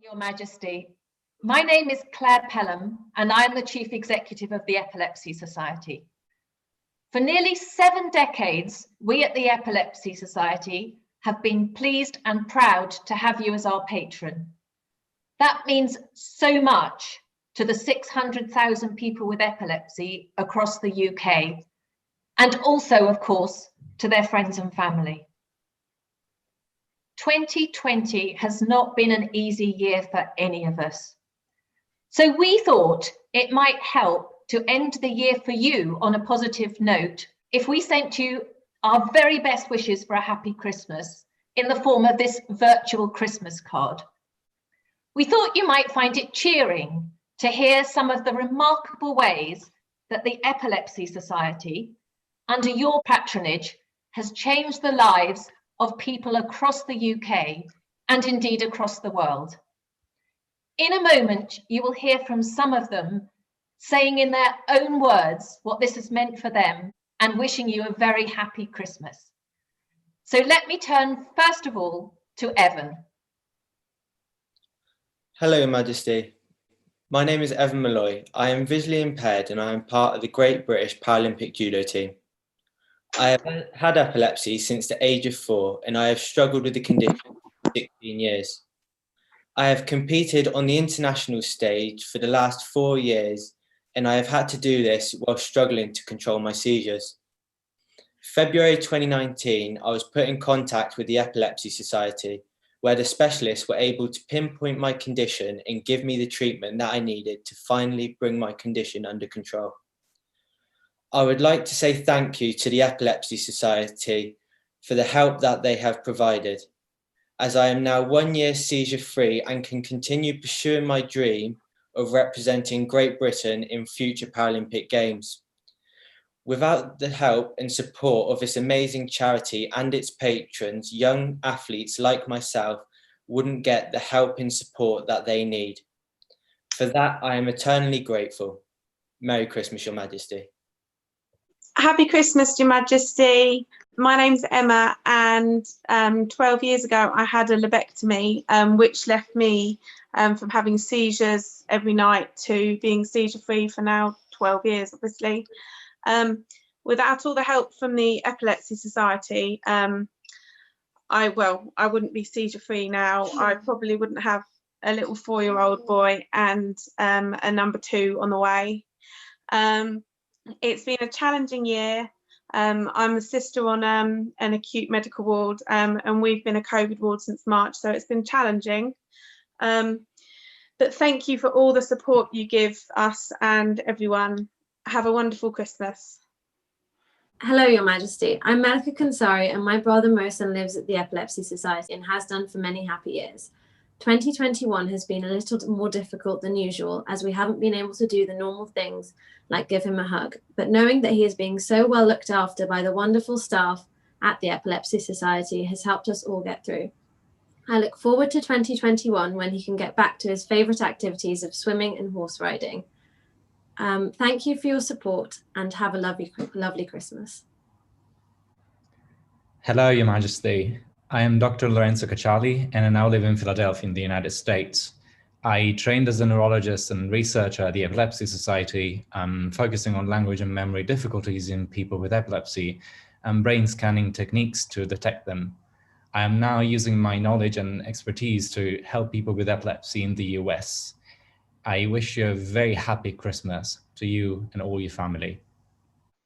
Your Majesty, my name is Claire Pelham and I am the Chief Executive of the Epilepsy Society. For nearly 7 decades, we at the Epilepsy Society have been pleased and proud to have you as our patron. That means so much to the 600,000 people with epilepsy across the UK, and also, of course, to their friends and family. 2020 has not been an easy year for any of us. So we thought it might help to end the year for you on a positive note if we sent you our very best wishes for a happy Christmas in the form of this virtual Christmas card. We thought you might find it cheering to hear some of the remarkable ways that the Epilepsy Society, under your patronage, has changed the lives of people across the UK and indeed across the world. In a moment, you will hear from some of them saying in their own words what this has meant for them and wishing you a very happy Christmas. So let me turn first of all to Evan. Hello, Your Majesty. My name is Evan Malloy. I am visually impaired and I am part of the Great British Paralympic Judo team. I have had epilepsy since the age of 4 and I have struggled with the condition for 16 years. I have competed on the international stage for the last 4 years and I have had to do this while struggling to control my seizures. February 2019, I was put in contact with the Epilepsy Society, where the specialists were able to pinpoint my condition and give me the treatment that I needed to finally bring my condition under control. I would like to say thank you to the Epilepsy Society for the help that they have provided, as I am now 1 year seizure-free and can continue pursuing my dream of representing Great Britain in future Paralympic Games. Without the help and support of this amazing charity and its patrons, young athletes like myself wouldn't get the help and support that they need. For that, I am eternally grateful. Merry Christmas, Your Majesty. Happy Christmas, Your Majesty. My name's Emma, and 12 years ago I had a lobectomy, which left me from having seizures every night to being seizure-free for now 12 years, obviously. Without all the help from the Epilepsy Society, I wouldn't be seizure-free now. I probably wouldn't have a little 4-year-old boy and a number 2 on the way. It's been a challenging year. I'm a sister on an acute medical ward, and we've been a COVID ward since March, so it's been challenging. But thank you for all the support you give us and everyone. Have a wonderful Christmas. Hello, Your Majesty. I'm Melika Konsari, and my brother Musa lives at the Epilepsy Society and has done for many happy years. 2021 has been a little more difficult than usual, as we haven't been able to do the normal things like give him a hug, but knowing that he is being so well looked after by the wonderful staff at the Epilepsy Society has helped us all get through. I look forward to 2021 when he can get back to his favourite activities of swimming and horse riding. Thank you for your support and have a lovely Christmas. Hello, Your Majesty. I am Dr. Lorenzo Cacchali and I now live in Philadelphia in the United States. I trained as a neurologist and researcher at the Epilepsy Society, focusing on language and memory difficulties in people with epilepsy and brain scanning techniques to detect them. I am now using my knowledge and expertise to help people with epilepsy in the US. I wish you a very happy Christmas to you and all your family.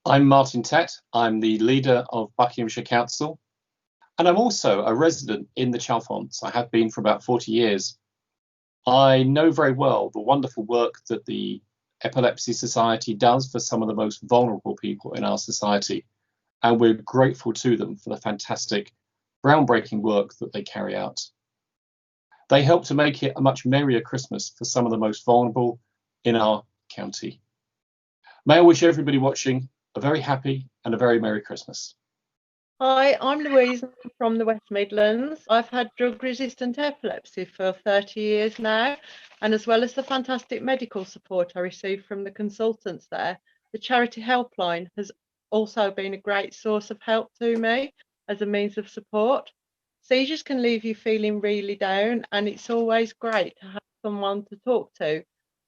I'm Martin Tett. I'm the leader of Buckinghamshire Council, and I'm also a resident in the Chalfonts. I have been for about 40 years. I know very well the wonderful work that the Epilepsy Society does for some of the most vulnerable people in our society, and we're grateful to them for the fantastic, groundbreaking work that they carry out. They help to make it a much merrier Christmas for some of the most vulnerable in our county. May I wish everybody watching a very happy and a very Merry Christmas. Hi, I'm Louise from the West Midlands. I've had drug-resistant epilepsy for 30 years now, and as well as the fantastic medical support I received from the consultants there, the charity helpline has also been a great source of help to me as a means of support. Seizures can leave you feeling really down, and it's always great to have someone to talk to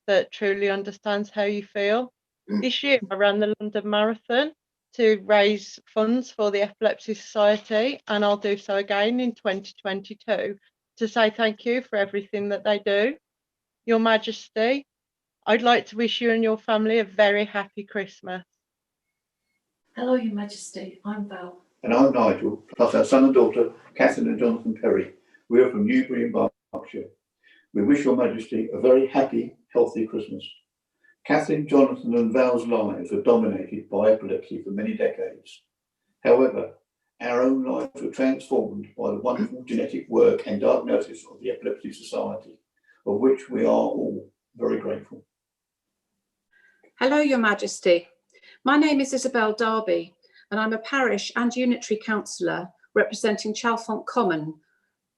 that truly understands how you feel. This year I ran the London Marathon to raise funds for the Epilepsy Society, and I'll do so again in 2022 to say thank you for everything that they do. Your Majesty, I'd like to wish you and your family a very happy Christmas. Hello, Your Majesty. I'm Val. And I'm Nigel, plus our son and daughter, Catherine and Jonathan Perry. We are from Newbury in Berkshire. We wish Your Majesty a very happy, healthy Christmas. Catherine, Jonathan and Val's lives were dominated by epilepsy for many decades. However, our own lives were transformed by the wonderful genetic work and diagnosis of the Epilepsy Society, of which we are all very grateful. Hello, Your Majesty. My name is Isabel Darby, and I'm a parish and unitary councillor representing Chalfont Common,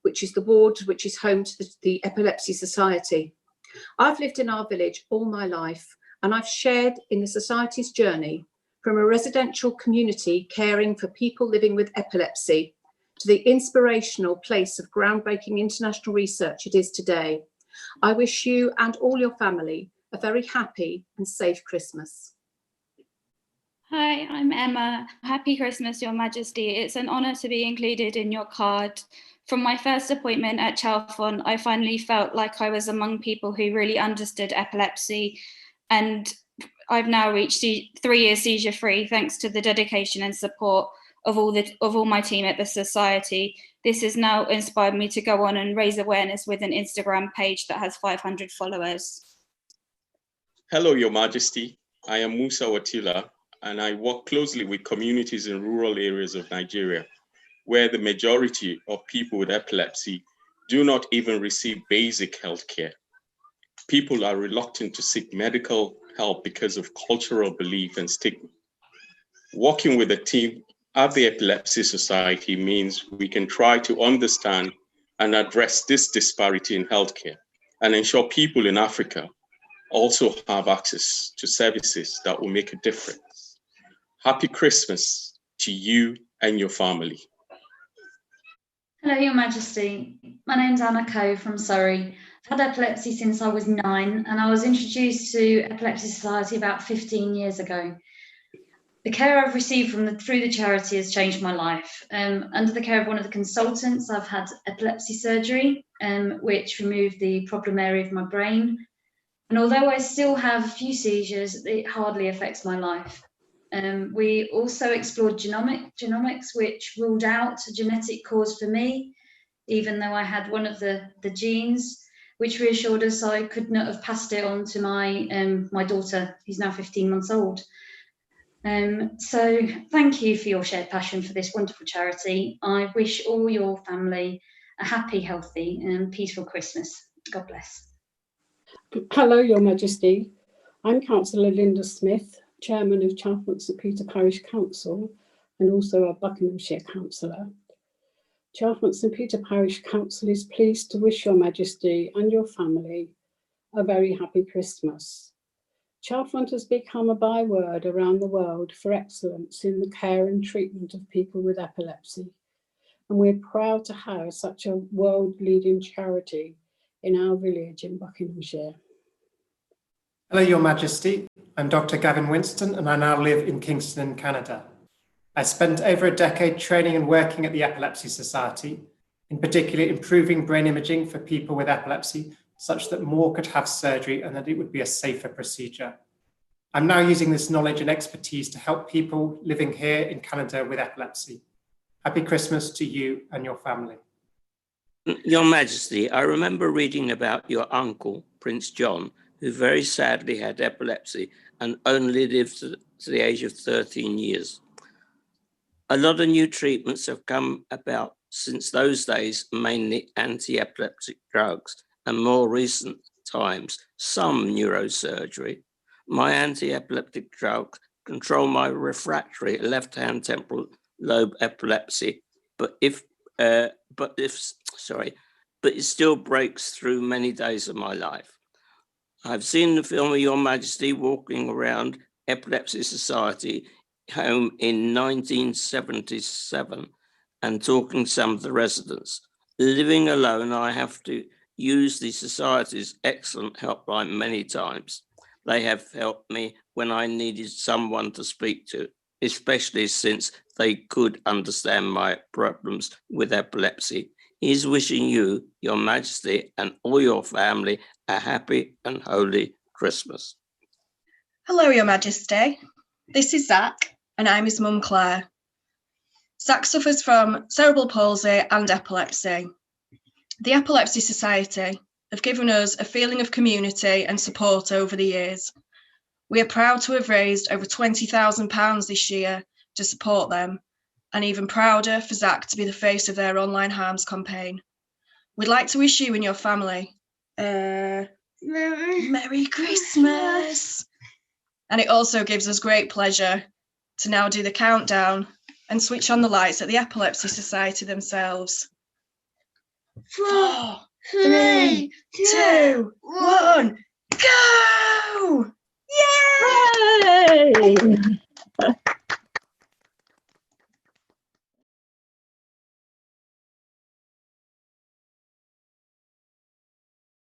which is the ward which is home to the Epilepsy Society. I've lived in our village all my life, and I've shared in the Society's journey from a residential community caring for people living with epilepsy to the inspirational place of groundbreaking international research it is today. I wish you and all your family a very happy and safe Christmas. Hi, I'm Emma. Happy Christmas, Your Majesty. It's an honour to be included in your card. From my first appointment at Chalfont, I finally felt like I was among people who really understood epilepsy, and I've now reached 3 years seizure-free thanks to the dedication and support of all my team at the Society. This has now inspired me to go on and raise awareness with an Instagram page that has 500 followers. Hello, Your Majesty. I am Musa, and I work closely with communities in rural areas of Nigeria, where the majority of people with epilepsy do not even receive basic health care. People are reluctant to seek medical help because of cultural belief and stigma. Working with a team at the Epilepsy Society means we can try to understand and address this disparity in healthcare and ensure people in Africa also have access to services that will make a difference. Happy Christmas to you and your family. Hello, Your Majesty. My name's Anna Coe from Surrey. I've had epilepsy since I was 9, and I was introduced to Epilepsy Society about 15 years ago. The care I've received through the charity has changed my life. Under the care of one of the consultants, I've had epilepsy surgery, which removed the problem area of my brain. And although I still have a few seizures, it hardly affects my life. We also explored genomics, which ruled out a genetic cause for me, even though I had one of the genes, which reassured us I could not have passed it on to my daughter, who's now 15 months old. So thank you for your shared passion for this wonderful charity. I wish all your family a happy, healthy and peaceful Christmas. God bless. Hello, Your Majesty. I'm Councillor Linda Smith, Chairman of Chalfont St Peter Parish Council and also a Buckinghamshire councillor. Chalfont St Peter Parish Council is pleased to wish Your Majesty and your family a very happy Christmas. Chalfont has become a byword around the world for excellence in the care and treatment of people with epilepsy, and we're proud to have such a world-leading charity in our village in Buckinghamshire. Hello, Your Majesty. I'm Dr. Gavin Winston, and I now live in Kingston, Canada. I spent over a decade training and working at the Epilepsy Society, in particular improving brain imaging for people with epilepsy, such that more could have surgery and that it would be a safer procedure. I'm now using this knowledge and expertise to help people living here in Canada with epilepsy. Happy Christmas to you and your family. Your Majesty, I remember reading about your uncle, Prince John, who very sadly had epilepsy and only lived to the age of 13 years. A lot of new treatments have come about since those days, mainly anti-epileptic drugs, and more recent times, some neurosurgery. My anti-epileptic drugs control my refractory left-hand temporal lobe epilepsy, but it still breaks through many days of my life. I've seen the film of Your Majesty walking around Epilepsy Society home in 1977, and talking to some of the residents. Living alone, I have to use the Society's excellent helpline many times. They have helped me when I needed someone to speak to, especially since they could understand my problems with epilepsy. He's wishing you, Your Majesty, and all your family a happy and holy Christmas. Hello, Your Majesty. This is Zach, and I'm his mum, Claire. Zach suffers from cerebral palsy and epilepsy. The Epilepsy Society have given us a feeling of community and support over the years. We are proud to have raised over £20,000 this year to support them, and even prouder for Zach to be the face of their online harms campaign. We'd like to wish you and your family Merry Christmas. And it also gives us great pleasure to now do the countdown and switch on the lights at the Epilepsy Society themselves. 4, 3, 2, 1, go! Yay!